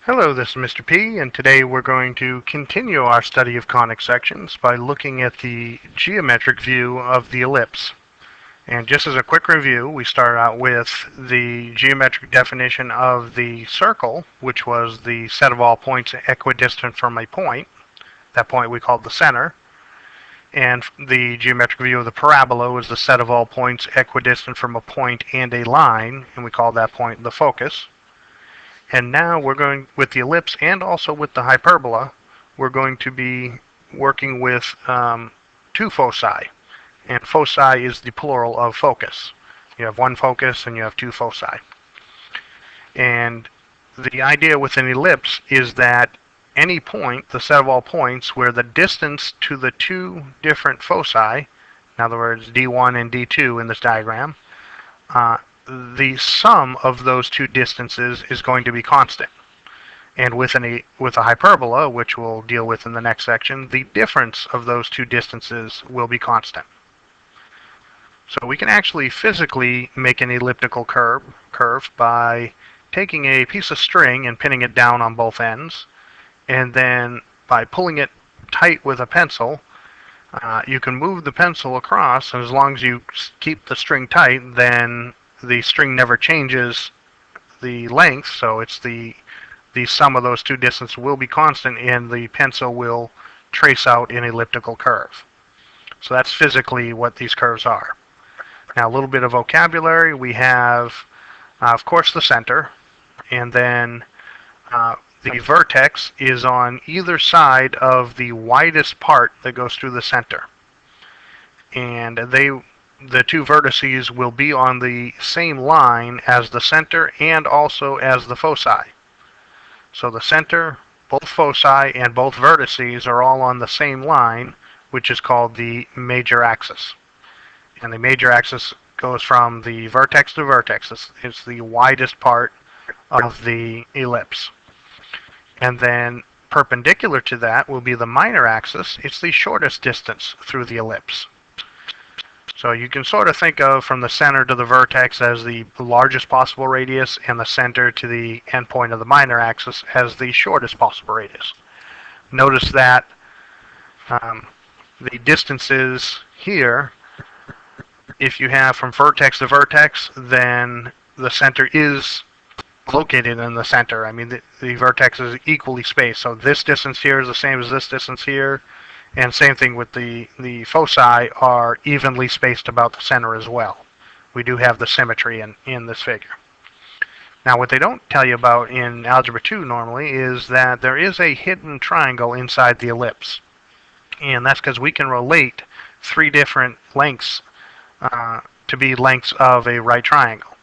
Hello, this is Mr. P, and today we're going to continue our study of conic sections by looking at the geometric view of the ellipse. And just as a quick review, we start out with the geometric definition of the circle, which was the set of all points equidistant from a point. That point we called the center. And the geometric view of the parabola was the set of all points equidistant from a point and a line, and we call that point the focus. And now we're going, with the ellipse and also with the hyperbola, we're going to be working with two foci. And foci is the plural of focus. You have one focus and you have two foci. And the idea with an ellipse is that any point, the set of all points, where the distance to the two different foci, in other words D1 and D2 in this diagram, the sum of those two distances is going to be constant. And with a hyperbola, which we'll deal with in the next section, the difference of those two distances will be constant. So we can actually physically make an elliptical curve by taking a piece of string and pinning it down on both ends, and then by pulling it tight with a pencil, you can move the pencil across, and as long as you keep the string tight, then the string never changes the length, so it's the sum of those two distances will be constant, and the pencil will trace out an elliptical curve. So that's physically what these curves are. Now a little bit of vocabulary. We have, of course, the center, and then the vertex is on either side of the widest part that goes through the center. And the two vertices will be on the same line as the center and also as the foci. So the center, both foci, and both vertices are all on the same line, which is called the major axis. And the major axis goes from the vertex to vertex. It's the widest part of the ellipse. And then perpendicular to that will be the minor axis. It's the shortest distance through the ellipse. So you can sort of think of from the center to the vertex as the largest possible radius, and the center to the endpoint of the minor axis as the shortest possible radius. Notice that the distances here, if you have from vertex to vertex, then the center is located in the center. I mean, the vertex is equally spaced. So this distance here is the same as this distance here. And same thing with the foci are evenly spaced about the center as well. We do have the symmetry in this figure. Now what they don't tell you about in Algebra 2 normally is that there is a hidden triangle inside the ellipse. And that's because we can relate three different lengths to be lengths of a right triangle.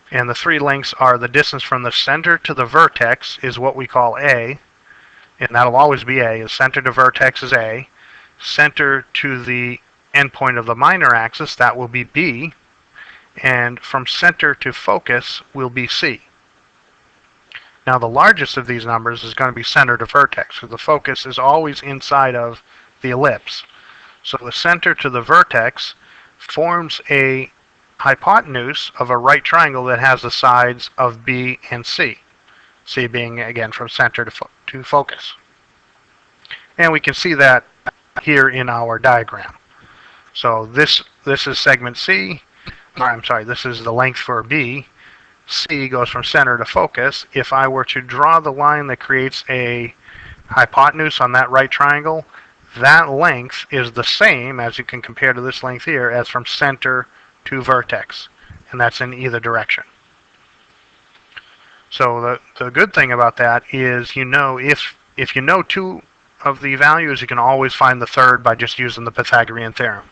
And the three lengths are the distance from the center to the vertex is what we call A. And that'll always be A. Center to vertex is A. Center to the endpoint of the minor axis, that will be B. And from center to focus will be C. Now the largest of these numbers is going to be center to vertex, because the focus is always inside of the ellipse. So the center to the vertex forms a hypotenuse of a right triangle that has the sides of B and C. C being, again, from center to focus. And we can see that here in our diagram. So this is segment C. Or, I'm sorry, this is the length for B. C goes from center to focus. If I were to draw the line that creates a hypotenuse on that right triangle, that length is the same, as you can compare to this length here, as from center to vertex. And that's in either direction. So the good thing about that is, you know, if you know two of the values, you can always find the third by just using the Pythagorean theorem.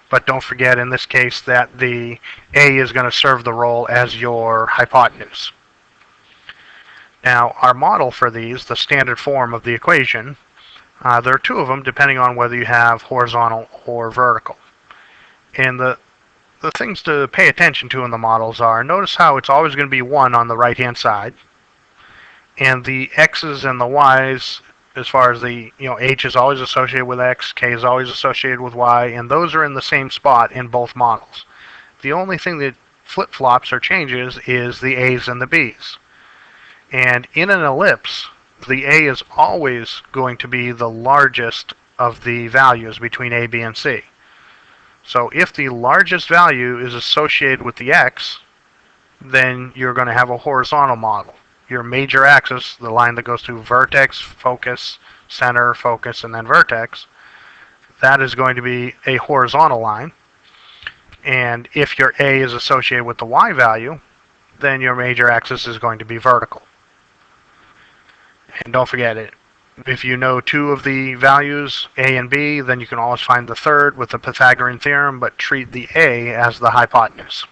But don't forget in this case that the A is going to serve the role as your hypotenuse. Now our model for these, the standard form of the equation, there are two of them depending on whether you have horizontal or vertical. And the things to pay attention to in the models are, notice how it's always going to be 1 on the right hand side, and the x's and the y's, as far as the, h is always associated with x, k is always associated with y, and those are in the same spot in both models. The only thing that flip-flops or changes is the a's and the b's. And in an ellipse, the a is always going to be the largest of the values between a, b, and c. So if the largest value is associated with the x, then you're going to have a horizontal model. Your major axis, the line that goes through vertex, focus, center, focus, and then vertex, that is going to be a horizontal line. And if your a is associated with the y value, then your major axis is going to be vertical. And don't forget it. If you know two of the values, a and b, then you can always find the third with the Pythagorean theorem, but treat the a as the hypotenuse.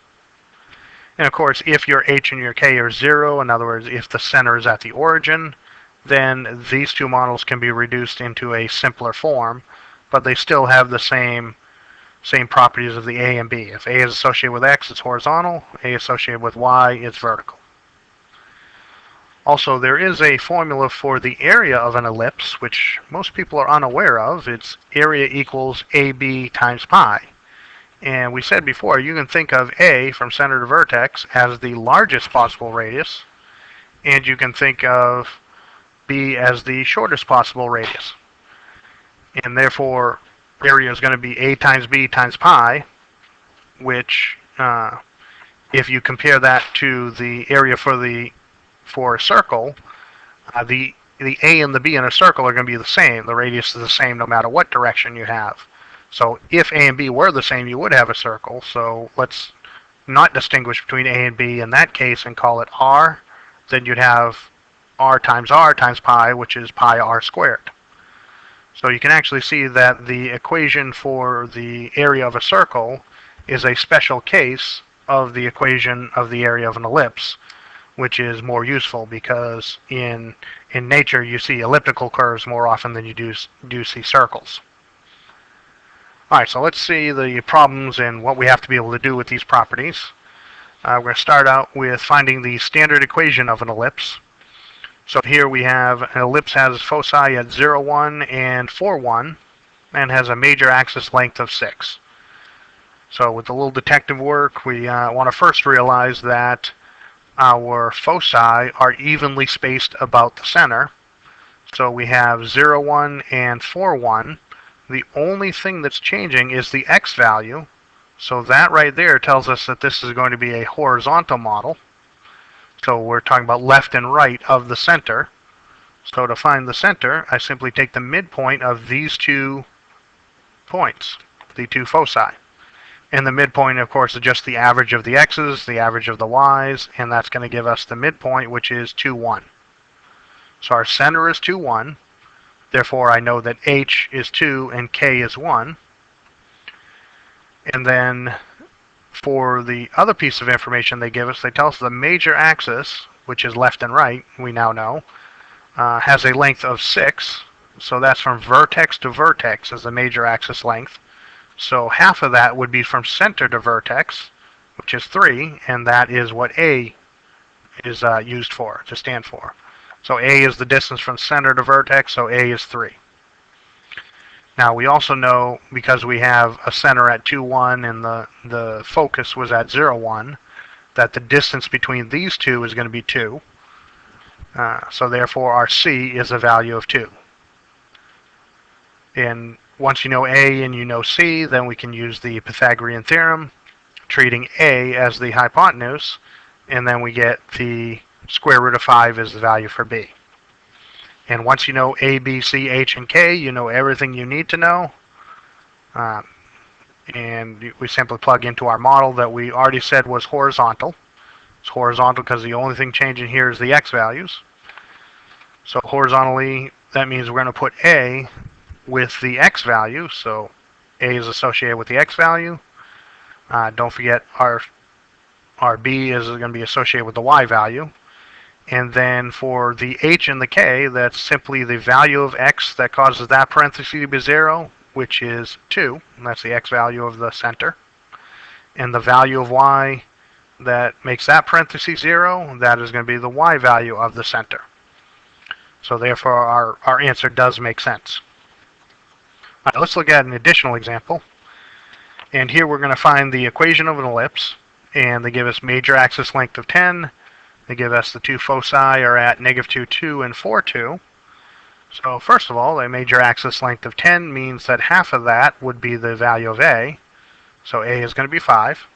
And of course, if your h and your k are 0, in other words, if the center is at the origin, then these two models can be reduced into a simpler form, but they still have the same properties of the a and b. If a is associated with x, it's horizontal. A associated with y, it's vertical. Also, there is a formula for the area of an ellipse, which most people are unaware of. It's area equals AB times pi. And we said before, you can think of A from center to vertex as the largest possible radius, and you can think of B as the shortest possible radius. And therefore, area is going to be A times B times pi, which, if you compare that to the area for a circle, the A and the B in a circle are going to be the same. The radius is the same no matter what direction you have. So if A and B were the same, you would have a circle. So let's not distinguish between A and B in that case and call it R. Then you'd have R times pi, which is pi r squared. So you can actually see that the equation for the area of a circle is a special case of the equation of the area of an ellipse, which is more useful because in nature you see elliptical curves more often than you do see circles. Alright, so let's see the problems and what we have to be able to do with these properties. We're going to start out with finding the standard equation of an ellipse. So here we have an ellipse has foci at 0, 1 and 4, 1 and has a major axis length of 6. So with a little detective work, we want to first realize that our foci are evenly spaced about the center. So we have 0, 1 and 4, 1. The only thing that's changing is the x value. So that right there tells us that this is going to be a horizontal model. So we're talking about left and right of the center. So to find the center, I simply take the midpoint of these 2 points, the 2 foci. And the midpoint, of course, is just the average of the x's, the average of the y's, and that's going to give us the midpoint, which is 2, 1. So our center is 2, 1. Therefore, I know that h is 2 and k is 1. And then for the other piece of information they give us, they tell us the major axis, which is left and right, we now know, has a length of 6. So that's from vertex to vertex as the major axis length. So half of that would be from center to vertex, which is 3, and that is what A is used for, to stand for. So A is the distance from center to vertex, so A is 3. Now we also know, because we have a center at 2, 1 and the focus was at 0, 1, that the distance between these two is going to be 2. So therefore our C is a value of 2. And once you know A and you know C, then we can use the Pythagorean theorem, treating A as the hypotenuse, and then we get the square root of 5 is the value for B. And once you know A, B, C, H, and K, you know everything you need to know. And we simply plug into our model that we already said was horizontal. It's horizontal because the only thing changing here is the x values. So horizontally, that means we're going to put A with the x value. So A is associated with the x value. Don't forget our B is going to be associated with the y value. And then for the h and the k, that's simply the value of x that causes that parenthesis to be 0, which is 2. And that's the x value of the center. And the value of y that makes that parenthesis 0, that is going to be the y value of the center. So therefore our answer does make sense. All right, let's look at an additional example. And here we're going to find the equation of an ellipse. And they give us major axis length of 10, They give us the two foci are at -2, 2, and 4, 2. So first of all, the major axis length of 10 means that half of that would be the value of A. So A is going to be 5.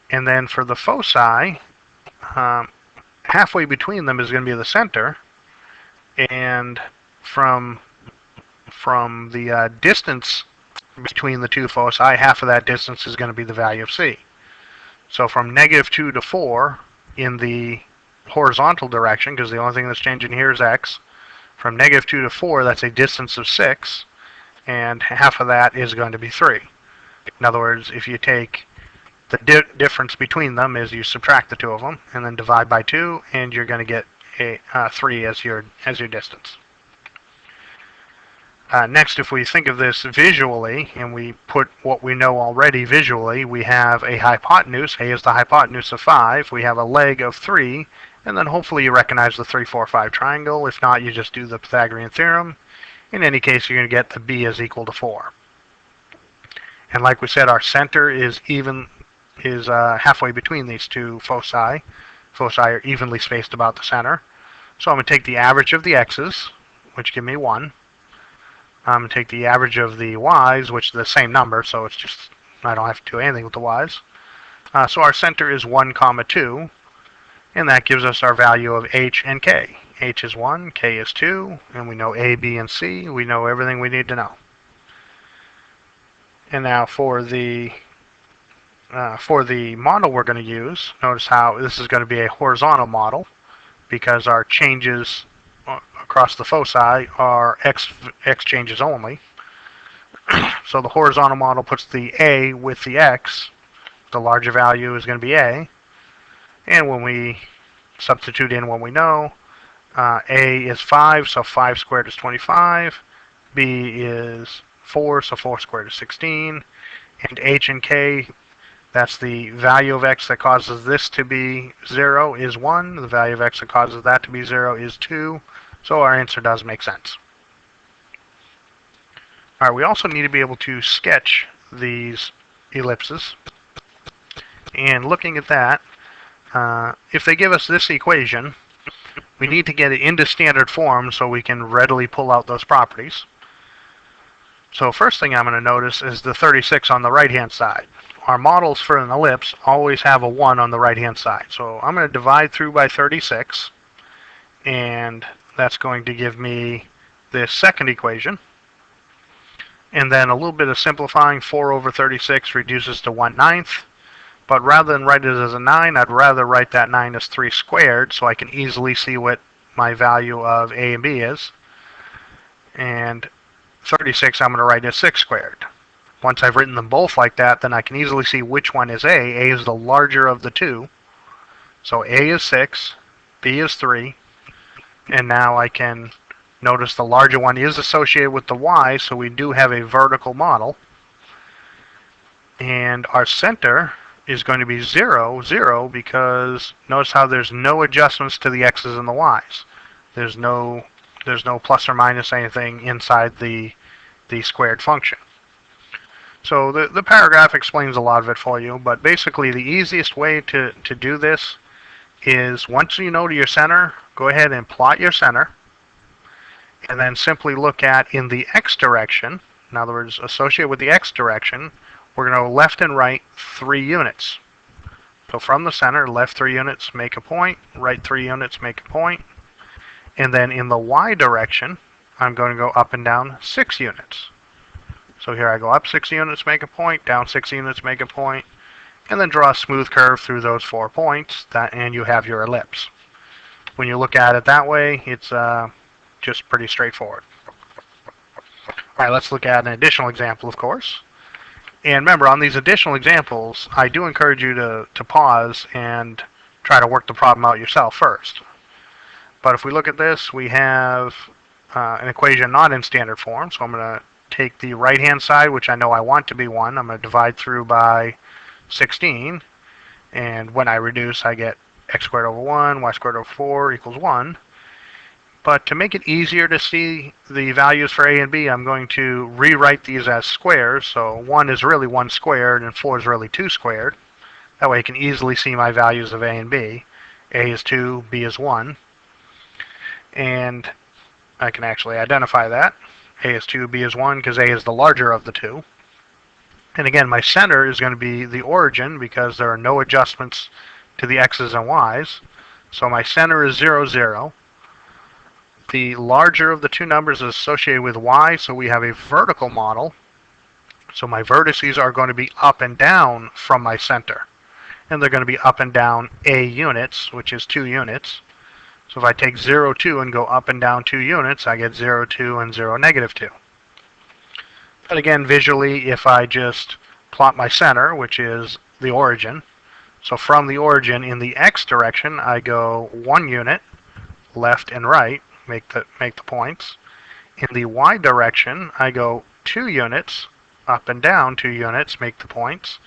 And then for the foci, halfway between them is going to be the center. And from the distance between the two foci, half of that distance is going to be the value of C. So from -2 to 4 in the horizontal direction, because the only thing that's changing here is x, from -2 to 4, that's a distance of 6, and half of that is going to be 3. In other words, if you take the difference between them is you subtract the two of them, and then divide by 2, and you're going to get a 3 as your distance. Next, if we think of this visually, and we put what we know already visually, we have a hypotenuse. A is the hypotenuse of 5. We have a leg of 3. And then hopefully you recognize the 3, 4, 5 triangle. If not, you just do the Pythagorean theorem. In any case, you're going to get the B is equal to 4. And like we said, our center is halfway between these two foci. Foci are evenly spaced about the center. So I'm going to take the average of the x's, which give me 1. I'm going to take the average of the y's, which is the same number, so it's just, I don't have to do anything with the y's. So our center is 1, 2, and that gives us our value of h and k. H is 1, k is 2, and we know A, B, and C. We know everything we need to know. And now for the model we're going to use, notice how this is going to be a horizontal model because our changes across the foci are x changes only. So the horizontal model puts the A with the x. The larger value is going to be A. And when we substitute in what we know, A is 5, so 5 squared is 25. B is 4, so 4 squared is 16. And H and K, that's the value of x that causes this to be 0 is 1. The value of x that causes that to be 0 is 2. So our answer does make sense. All right, we also need to be able to sketch these ellipses. And looking at that, if they give us this equation, we need to get it into standard form so we can readily pull out those properties. So first thing I'm going to notice is the 36 on the right-hand side. Our models for an ellipse always have a 1 on the right-hand side. So I'm going to divide through by 36, and that's going to give me this second equation. And then a little bit of simplifying, 4 over 36 reduces to 1/9. But rather than write it as a 9, I'd rather write that 9 as 3 squared so I can easily see what my value of A and B is. And 36 I'm going to write as 6 squared. Once I've written them both like that, then I can easily see which one is A. A is the larger of the two. So A is 6, B is 3. And now I can notice the larger one is associated with the Y, so we do have a vertical model. And our center is going to be 0, 0, because notice how there's no adjustments to the x's and the y's. There's no plus or minus anything inside the squared function. So the paragraph explains a lot of it for you, but basically the easiest way to do this is once you know your center, go ahead and plot your center, and then simply look at in the x direction, in other words, associated with the x direction, we're going to go left and right 3 units. So from the center, left 3 units, make a point, right 3 units, make a point. And then in the y direction, I'm going to go up and down 6 units. So here I go up 6 units, make a point, down 6 units, make a point, and then draw a smooth curve through those 4 points, and you have your ellipse. When you look at it that way, it's just pretty straightforward. All right, let's look at an additional example, of course. And remember, on these additional examples, I do encourage you to pause and try to work the problem out yourself first. But if we look at this, we have an equation not in standard form. So I'm going to take the right-hand side, which I know I want to be 1. I'm going to divide through by 16. And when I reduce, I get x squared over 1, y squared over 4 equals 1. But to make it easier to see the values for A and B, I'm going to rewrite these as squares. So 1 is really 1 squared, and 4 is really 2 squared. That way I can easily see my values of A and B. A is 2, B is 1. And I can actually identify that. A is 2, B is 1, because A is the larger of the two. And again, my center is going to be the origin because there are no adjustments to the x's and y's. So my center is 0, 0. The larger of the two numbers is associated with y, so we have a vertical model. So my vertices are going to be up and down from my center. And they're going to be up and down a units, which is 2 units. So if I take 0, 2 and go up and down 2 units, I get 0, 2 and 0, negative 2. But again, visually, if I just plot my center, which is the origin, so from the origin in the x direction, I go 1 unit left and right, make the points. In the y direction, I go 2 units up and down 2 units, make the points,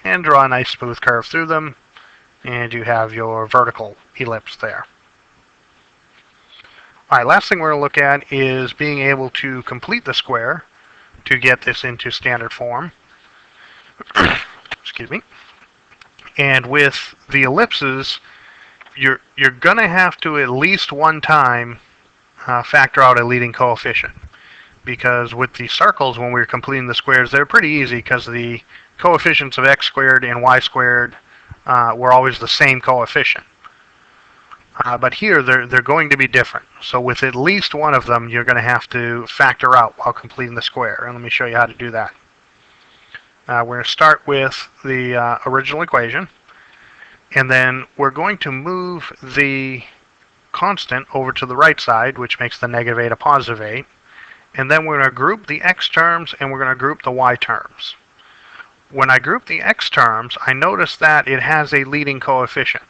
and draw a nice smooth curve through them, and you have your vertical ellipse there. All right, last thing we're going to look at is being able to complete the square to get this into standard form. Excuse me. And with the ellipses, you're going to have to at least one time factor out a leading coefficient. Because with the circles, when we're completing the squares, they're pretty easy because the coefficients of x squared and y squared were always the same coefficient. But here, they're going to be different. So with at least one of them, you're going to have to factor out while completing the square. And let me show you how to do that. We're going to start with the original equation. And then we're going to move the constant over to the right side, which makes the negative 8 a positive 8. And then we're going to group the x terms and we're going to group the y terms. When I group the x terms, I notice that it has a leading coefficient.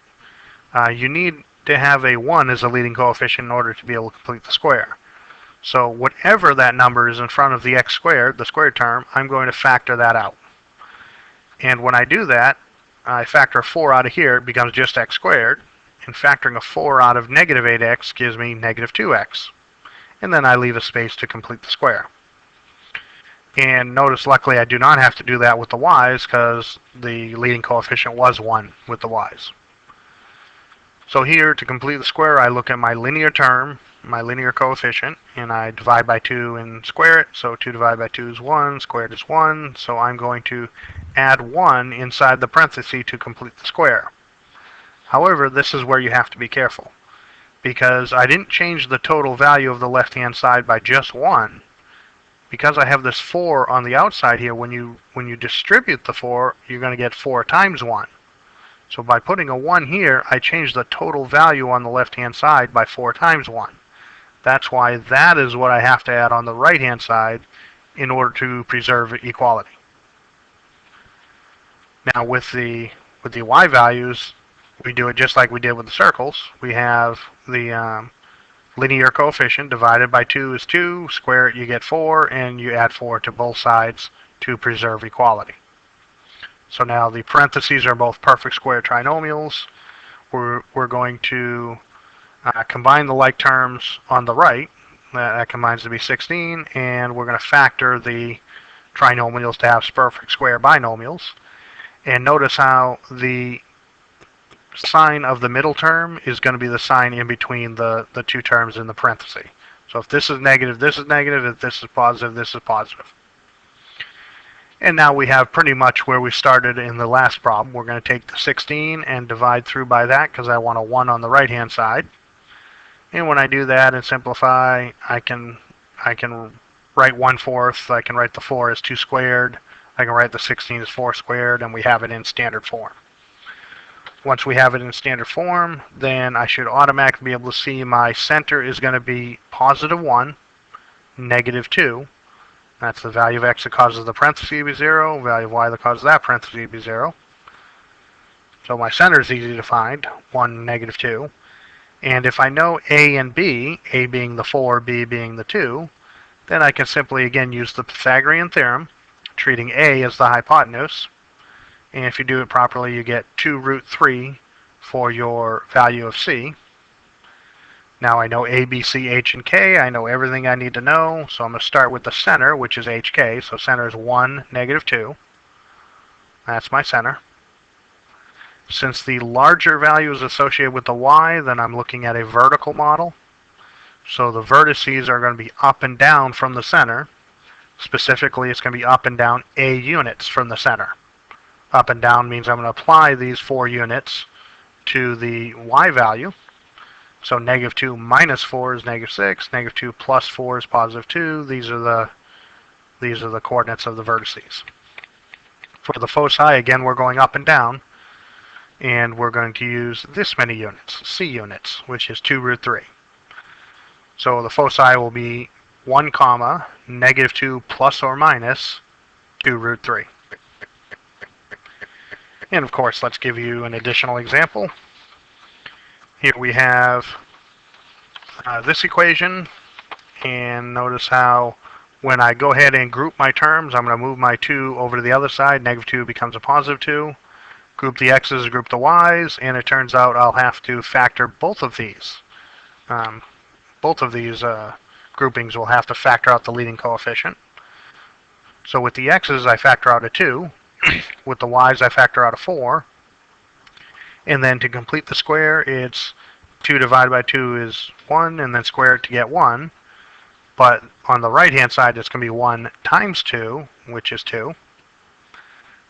You need to have a 1 as a leading coefficient in order to be able to complete the square. So whatever that number is in front of the x squared, the squared term, I'm going to factor that out. And when I do that, I factor a 4 out of here, it becomes just x squared. And factoring a 4 out of negative 8x gives me negative 2x. And then I leave a space to complete the square. And notice, luckily, I do not have to do that with the y's because the leading coefficient was 1 with the y's. So here, to complete the square, I look at my linear term, my linear coefficient, and I divide by 2 and square it. So 2 divided by 2 is 1, squared is 1. So I'm going to add 1 inside the parenthesis to complete the square. However, this is where you have to be careful, because I didn't change the total value of the left-hand side by just 1. Because I have this 4 on the outside here, when you distribute the 4, you're going to get 4 times 1. So by putting a 1 here, I change the total value on the left-hand side by 4 times 1. That's why that is what I have to add on the right-hand side in order to preserve equality. Now with the y values, we do it just like we did with the circles. We have the linear coefficient divided by 2 is 2, square it, you get 4, and you add 4 to both sides to preserve equality. So now the parentheses are both perfect square trinomials. We're going to combine the like terms on the right. That combines to be 16, and we're going to factor the trinomials to have perfect square binomials. And notice how the sign of the middle term is going to be the sign in between the two terms in the parenthesis. So if this is negative, this is negative. If this is positive, this is positive. And now we have pretty much where we started in the last problem. We're going to take the 16 and divide through by that because I want a 1 on the right-hand side. And when I do that and simplify, I can write 1/4. I can write the 4 as 2 squared. I can write the 16 as 4 squared, and we have it in standard form. Once we have it in standard form, then I should automatically be able to see my center is going to be positive 1, negative 2. That's the value of x that causes the parenthesis to be 0, value of y that causes that parenthesis to be 0. So my center is easy to find, 1, negative 2. And if I know a and b, a being the 4, b being the 2, then I can simply, again, use the Pythagorean theorem, treating a as the hypotenuse. And if you do it properly, you get 2 root 3 for your value of c. Now I know A, B, C, H, and K. I know everything I need to know. So I'm going to start with the center, which is HK. So center is 1, negative 2. That's my center. Since the larger value is associated with the y, then I'm looking at a vertical model. So the vertices are going to be up and down from the center. Specifically, it's going to be up and down a units from the center. Up and down means I'm going to apply these 4 units to the y value. So negative 2 minus 4 is negative 6. Negative 2 plus 4 is positive 2. These are the coordinates of the vertices. For the foci, again, we're going up and down. And we're going to use this many units, c units, which is 2 root 3. So the foci will be 1 comma, negative 2 plus or minus 2 root 3. And of course, let's give you an additional example. Here we have this equation, and notice how when I go ahead and group my terms, I'm going to move my 2 over to the other side. Negative 2 becomes a positive 2. Group the x's, group the y's, and it turns out I'll have to factor both of these. Groupings will have to factor out the leading coefficient. So with the x's, I factor out a 2. With the y's, I factor out a 4. And then to complete the square, it's 2 divided by 2 is 1, and then square it to get 1. But on the right-hand side, it's going to be 1 times 2, which is 2.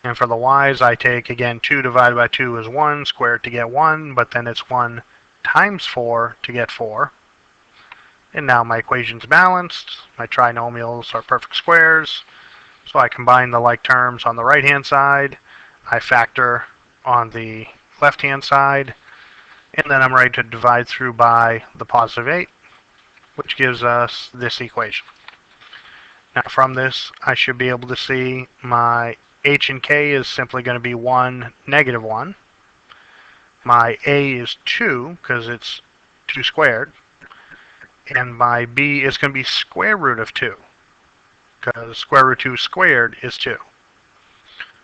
And for the y's, I take, again, 2 divided by 2 is 1, square it to get 1, but then it's 1 times 4 to get 4. And now my equation's balanced. My trinomials are perfect squares. So I combine the like terms on the right-hand side. I factor on the left-hand side. And then I'm ready to divide through by the positive 8, which gives us this equation. Now from this, I should be able to see my h and k is simply going to be 1, negative 1. My a is 2, because it's 2 squared. And my b is going to be square root of 2, because square root 2 squared is 2.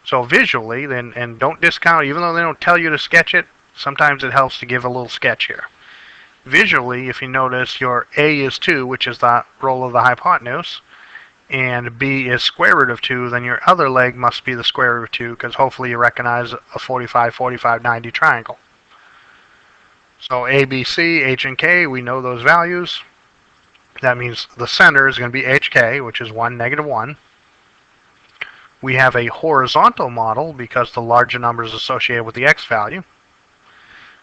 So visually, and don't discount, even though they don't tell you to sketch it, sometimes it helps to give a little sketch here. Visually, if you notice, your a is 2, which is the roll of the hypotenuse, and b is square root of 2, then your other leg must be the square root of 2, because hopefully you recognize a 45, 45, 90 triangle. So a, b, c, h, and k, we know those values. That means the center is going to be hk, which is 1, negative 1. We have a horizontal model because the larger number is associated with the x value.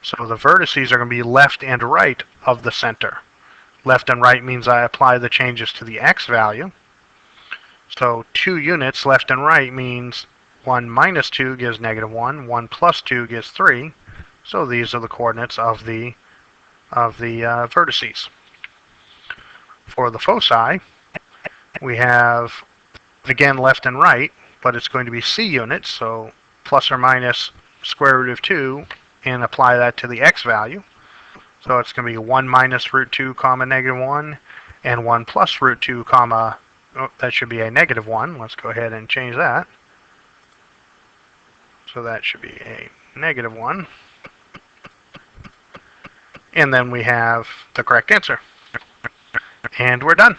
So the vertices are going to be left and right of the center. Left and right means I apply the changes to the x value. So 2 units left and right means 1 minus 2 gives negative 1, 1 plus 2 gives 3. So these are the coordinates of the vertices. For the foci, we have, again, left and right, but it's going to be c units, so plus or minus square root of 2, and apply that to the x value. So it's going to be 1 minus root 2 comma negative 1, and 1 plus root 2 comma, that should be a negative 1. Let's go ahead and change that. So that should be a negative 1. And then we have the correct answer. And we're done.